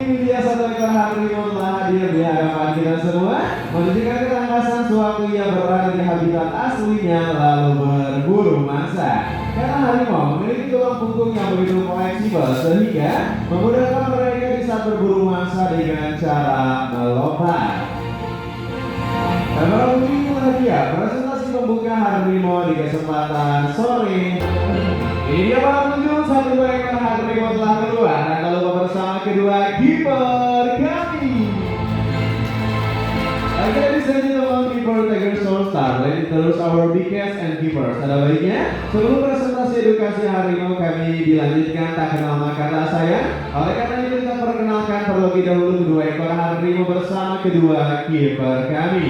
ini dia satu ekor harimau telah hadir di hadapan kita semua, menunjukkan ketangkasan sewaktu ia berada di habitat aslinya lalu berburu mangsa. Karena harimau memiliki tulang punggung yang begitu fleksibel sehingga memudahkan mereka di saat berburu mangsa dengan cara melompat. Dan para pengunjung itulah dia presentasi pembuka harimau di kesempatan sore. Ini dia para pengunjung, satu ekor harimau telah keluar dan tak lupa bersama kedua kiper kami. Oke, di sini teman keeper Tiger Soul Star, let's introduce our biggest and keepers. Ada baiknya sebelum presentasi edukasi harimau kami dilanjutkan tak kenal maka tak sayang. Oleh karena itu kita perkenalkan terlebih dahulu kedua ekor harimau bersama kedua kiper kami.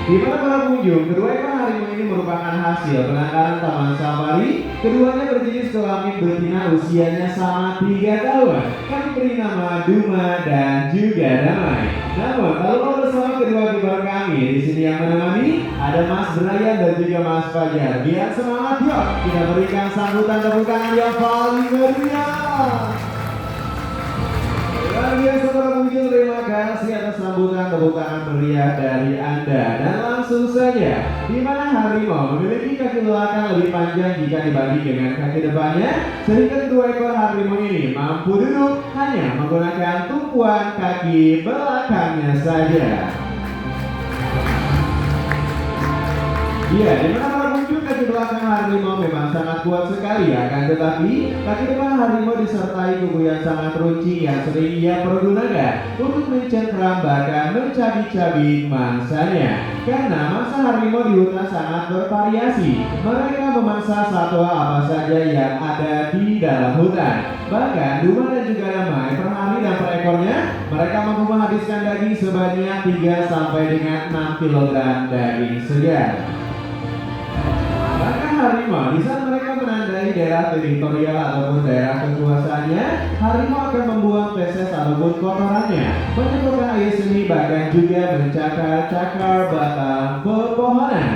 Di mana para pengunjung, kedua ekor harimau ini merupakan hasil penangkaran Taman Safari. Keduanya berjenis kelamin betina, usianya sama 3 tahun. Kami beri nama Duma dan juga Damai. Namun, kalau mau bersama kedua kiper kami, di sini yang menemani ada Mas Brian dan juga Mas Fajar. Biar semangat yuk, kita berikan sambutan tepuk tangan yang paling meriah. Luar biasa para pengunjung, terima kasih atas sambutan tepuk tangan meriah dari Anda. Dan langsung saja, di mana harimau memiliki kaki belakang lebih panjang jika dibanding dengan kaki depannya, sehingga kedua ekor harimau ini mampu duduk hanya menggunakan tumpuan kaki belakangnya saja. Iya, di mana para pengunjung kaki belakang harimau memang sangat kuat sekali, akan tetapi kaki depan harimau disertai tubuh yang sangat runcing yang sering ia pergunakan untuk mencengkram bahkan mencabik-cabik mangsanya. Karena mangsa harimau di hutan sangat bervariasi, mereka memangsa satwa apa saja yang ada di dalam hutan. Bahkan Duma dan juga Damai per hari dan per ekornya mereka mampu menghabiskan daging sebanyak 3 sampai dengan 6 kg daging segar. Bahkan harimau di saat mereka menandai daerah teritorial ataupun daerah kekuasaannya, harimau akan membuang feses ataupun kotorannya, menyemprotkan air seni bahkan juga mencakar-cakar batang pepohonan.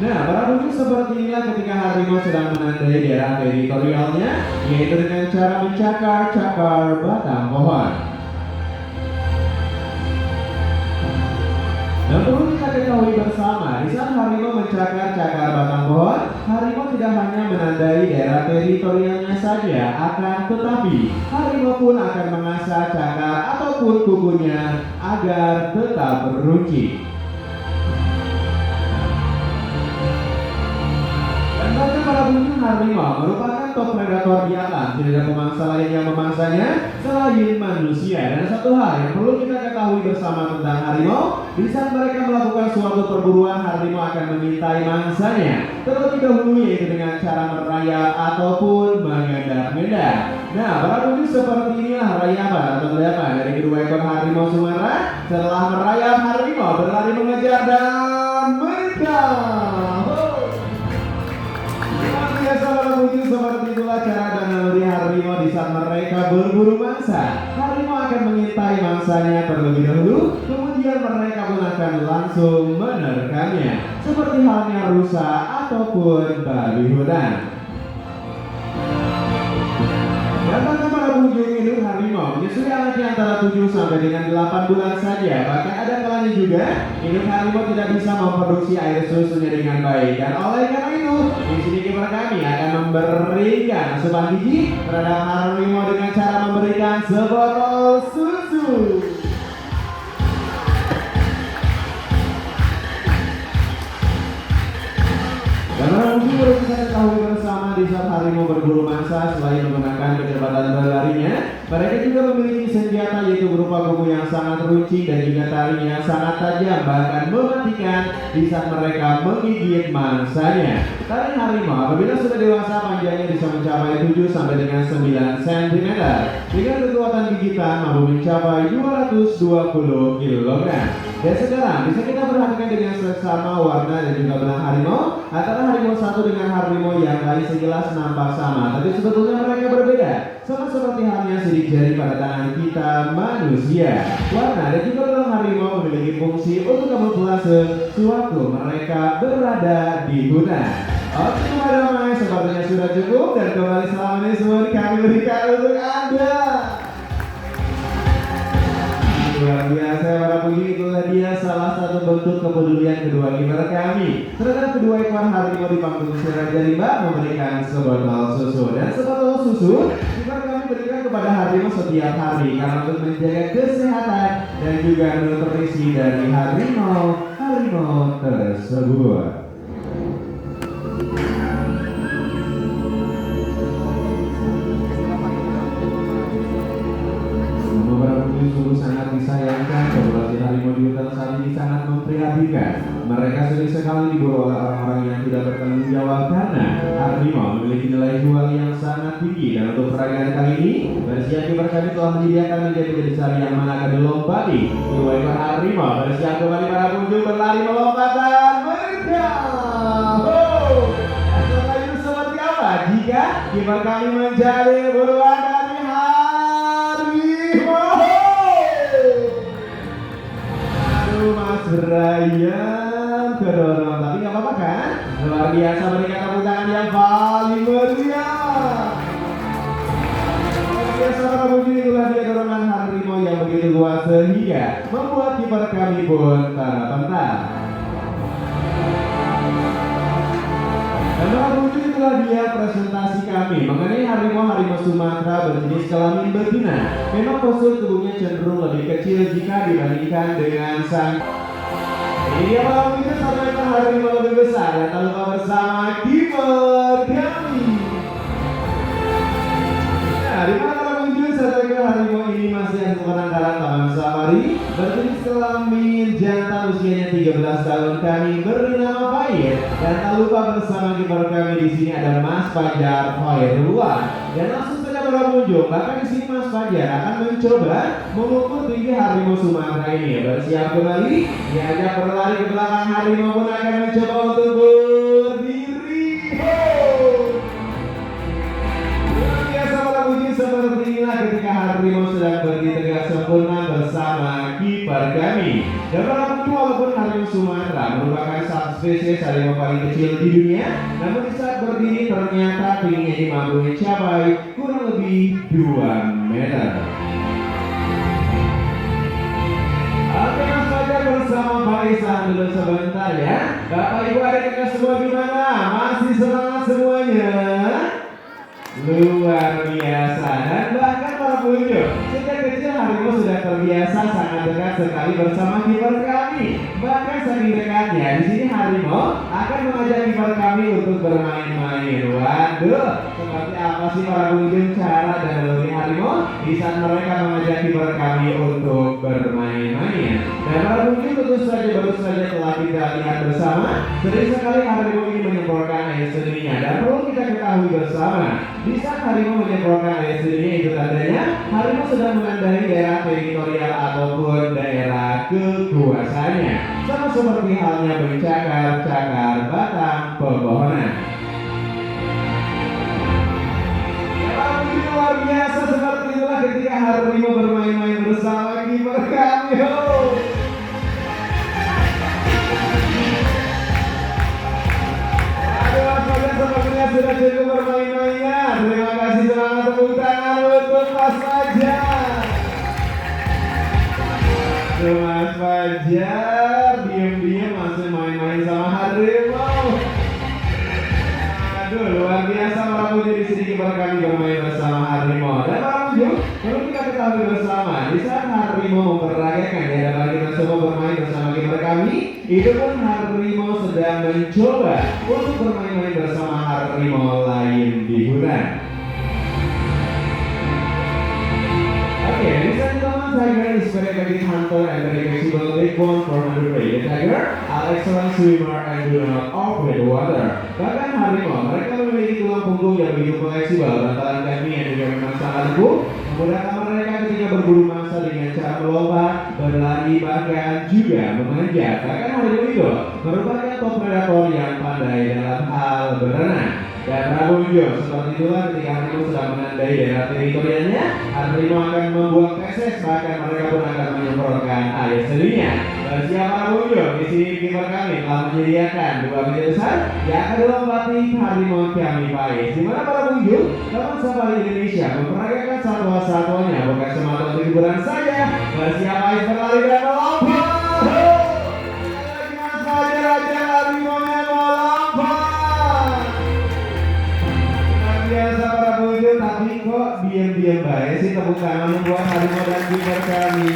Nah, para pengunjung seperti inilah ketika harimau sedang menandai daerah teritorialnya, yaitu dengan cara mencakar-cakar batang pohon. Dan perlu kita ketahui bersama, di saat harimau mencakar-cakar batang pohon, harimau tidak hanya menandai daerah teritorialnya saja, akan tetapi harimau pun akan mengasah cakar ataupun kukunya agar tetap beruncing. Dan para pengunjung, harimau merupakan top predator di alam. Tidak ada pemangsa lain yang memangsanya selain manusia. Dan satu hal yang perlu kita ketahui bersama tentang harimau, di saat mereka melakukan suatu perburuan, harimau akan mengintai mangsanya terlebih dahulu, yaitu dengan cara merayap ataupun mengendap-endap. Nah, para pengunjung, seperti inilah rayapan atau ledakan dari kedua ekor harimau Sumatera. Setelah merayap, harimau berlari mengejar dan menendang. Biasa para pengunjung, seperti itulah cara dan naluri harimau di saat mereka berburu mangsa. Harimau akan mengintai mangsanya terlebih dahulu, kemudian mereka pun akan langsung menerkamnya, seperti halnya rusa ataupun babi hutan. Datangkan para pengunjung, induk harimau menyusui anaknya antara 7 sampai dengan 8 bulan saja. Bahkan ada kalanya juga induk harimau tidak bisa memproduksi air susunya dengan baik. Dan oleh karena itu, di sini kiper kami akan memberikan asupan gizi terhadap harimau dengan cara memberikan sebotol susu. Dan para pengunjung, perlu kita ketahui bersama, di saat harimau berburu mangsa, selain menggunakan kecepatan berlarinya, mereka juga memiliki senjata, yaitu berupa kuku yang sangat runcing dan juga taring yang sangat tajam, bahkan mematikan di saat mereka menggigit mangsanya. Taring harimau apabila sudah dewasa panjangnya bisa mencapai 7 sampai dengan 9 cm. Dengan kekuatan gigitan mampu mencapai 220 kg. Dan sekarang bisa kita perhatikan dengan seksama warna dan juga benang harimau. Antara harimau satu dengan harimau yang lain sekilas nampak sama, tapi sebetulnya mereka berbeda. Sama seperti halnya sidik jari pada tangan kita manusia. Warna dan juga benang harimau memiliki fungsi untuk kamuflase sewaktu mereka berada di hutan. Oke, teman-teman, sepertinya sudah cukup dan kembali selama ini semua kami berikan untuk Anda. Luar biasa para puji, itulah dia salah satu bentuk kepedulian kedua kiper kami terhadap kedua ekor harimau di panggung si Raja Rimba memberikan sebotol susu. Dan sebotol susu kiper kami berikan kepada harimau setiap hari karena untuk menjaga kesehatan dan juga nutrisi dari harimau tersebut. Sungguh sangat disayangkan, populasi harimau di hutan saat ini sangat memprihatinkan. Mereka sering sekali diburu oleh orang-orang yang tidak bertanggung jawab karena harimau memiliki nilai jual yang sangat tinggi. Dan untuk peragaan kali ini, bersiap kiper kami telah menyediakan menjadi sari yang mana akan dilompati. Dua ekor harimau bersiap kembali para pengunjung berlari melompat dan berjauh. Setelah itu seperti apa jika kiper kami menjadi buruan dari harimau? Mas Brian kedorong, tapi nggak apa-apa kan? Luar biasa, berikan tepuk tangan yang paling meriah. Luar biasa para puji, itulah dia dorongan harimau yang begitu luas sehingga membuat kiper kami pun terpental. Dan para puji, itulah dia presentasi kami mengenai harimau Sumatera berjenis kelamin betina. Memang postur tubuhnya cenderung lebih kecil jika dibandingkan dengan sang. Ini dia para puji, satu ekor harimau lebih besar dan tak lupa bersama kiper kami. Nah, di mana para puji, satu ekor harimau ini masih ada penangkaran taman safari berjenis kelamin jantan usianya 13 tahun. Kami beri nama Fahir dan tak lupa bersama kiper kami di sini ada Mas Fajar Khairullah. Dan langsung saja para pengunjung, bahkan di sini Mas Fajar akan mencoba mengukur tinggi harimau Sumatera ini. Bersiap kembali, diajak berlari ke belakang, harimau pun akan mencoba untuk berdiri. Luar biasa para puji, seperti inilah ketika harimau sedang berdiri tegak sempurna bersama kiper kami. Dan para puji, walaupun harimau Sumatera merupakan satu spesies harimau paling kecil di dunia, namun di saat berdiri ternyata tingginya mampu mencapai kurang lebih 2 meter. Oke, Mas Fajar bersama Pak Isan dulu sebentar ya. Bapak Ibu adik-adik semua gimana? Masih semangat semuanya? Luar biasa. Dan bahkan para pengunjung, sejak kecil harimau sudah terbiasa sangat dekat sekali bersama kiper kami. Bahkan saking dekatnya, di sini harimau akan mengajak kiper kami untuk bermain-main. Waduh, seperti apa sih para pengunjung cara dan naluri harimau di saat mereka mengajak kiper kami untuk bermain-main? Dan para pengunjung tentu saja baru saja telah kita lihat bersama, sering sekali harimau ini menyemprotkan air seninya. Dan perlu kita ketahui bersama, di saat harimau menyemprotkan air seninya itu tandanya harimau sedang menandai daerah teritorial ataupun daerah kekuasaannya. Sama seperti halnya mencakar-cakar batang pepohonan. Luar biasa, seperti itulah ketika harimau bermain-main bersama kiper kami. Aduh, Mas Fajar sepertinya sudah cukup bermain-mainnya. Terima kasih, semangat tepuk tangan untuk Mas Fajar. Mas Fajar diam-diam masih main-main sama harimau. Aduh, luar biasa para puji, di sini kiper kami bermain bersama harimau. Dan para puji, perlu kita ketahui bersama, di saat harimau memperagakan di hadapan kita semua bermain bersama kiper kami, itu pun harimau sedang mencoba untuk bermain-main bersama harimau lain di hutan. Okay, ladies and gentlemen, tiger is very effective hunter and very flexible. They born from the prey. The tiger are excellent swimmer and do not operate the water. Bahkan harimau, mereka memiliki tulang punggung yang begitu fleksibel. Bantalan kaki yang juga memang sangat empuk memudahkan mereka ketika berburu mangsa dengan cara melompat, berlari, bahkan juga memanjat. Bahkan harimau itu merupakan top predator yang pandai dalam hal berenang. Dan para pengunjung, seperti itulah ketika harimau sedang menandai daerah teritorialnya, harimau akan membuang feses, bahkan mereka pun akan menyemprotkan air seninya. Siapa pengunjung? Di sini kiper kami telah menyediakan 2 meja besar yang akan dilompati harimau kami Pais. Di mana para pengunjung Taman Safari Indonesia memperagakan satwa-satwanya bukan semata untuk hiburan saja. Bersiap Pais berlari dan melompat. Mas raja harimaunya melompat. Luar biasa para pengunjung, tapi kok diam-diam baik sih. Tepuk tangan buat harimau dan kiper kami.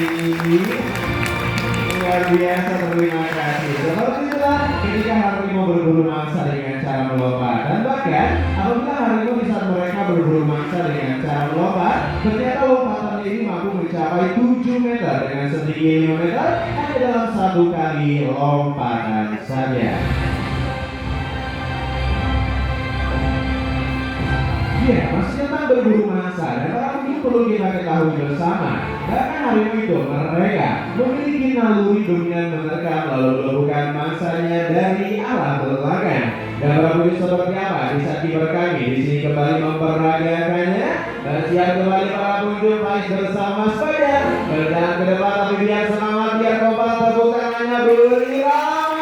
Luar biasa, terima kasih. Seperti itulah ketika harimau berburu mangsa dengan cara melompat. Dan bahkan apabila harimau di saat mereka berburu mangsa dengan cara melompat, ternyata lompatan ini mampu mencapai 7 meter dengan setinggi 5 meter hanya dalam 1 kali lompatan saja. Ya, masih tentang berburu mangsa dan para pengunjung perlu kita ketahui bersama. Bahkan harimau itu mereka memiliki naluri dominan menerkam lalu melakukan mangsanya dari arah belakang. Dan para pengunjung seperti apa di saat kiper kami di sini kembali memperagakannya. Dan siap kembali para pengunjung Pais bersama sepeda berjalan ke depan, tapi biar semangat, biar kompak, tepuk tangannya berirama.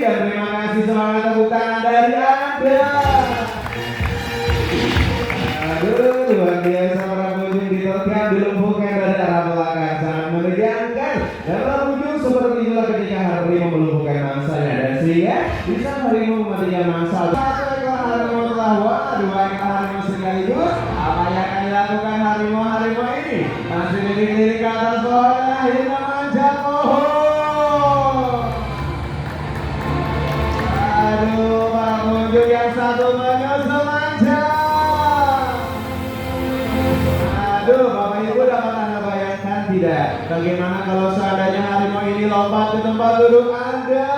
Dan terima kasih, semangat tepuk tangan dari Anda. Aduh, luar biasa para pengunjung diterkam, dilumpuhkan dari arah belakang, sangat menegangkan. Dan para pengunjung seperti inilah ketika harimau melumpuhkan mangsanya, dan sehingga bisa harimau mematikan mangsa. 1 ekor harimau telah, 2 ekor harimau sekaligus. Apa yang akan dilakukan harimau-harimau ini? Masih lirik-lirik ke atas pohon, akhirnya manjat pohon. Aduh, para pengunjung yang satu menyusul manjat. Aduh, Bapak Ibu dapat Anda bayangkan tidak? Bagaimana kalau seandainya harimau ini lompat ke tempat duduk Anda?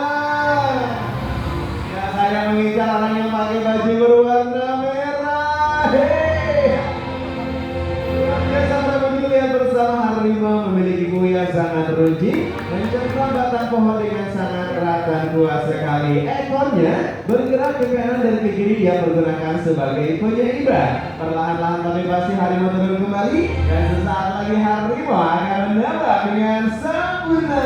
Ya, saya mengincar orang yang pakai baju berwarna merah. Lihat bersama harimau memiliki kuil yang sangat runcing, mencengkram batang pohon dengan sangat erat dan kuat sekali. Ekornya bergerak ke kanan dan ke kiri, dia menggunakan sebagai penyeimbang. Perlahan-lahan tapi pasti harimau turun kembali, dan sesaat lagi harimau akan menembak dengan sempurna.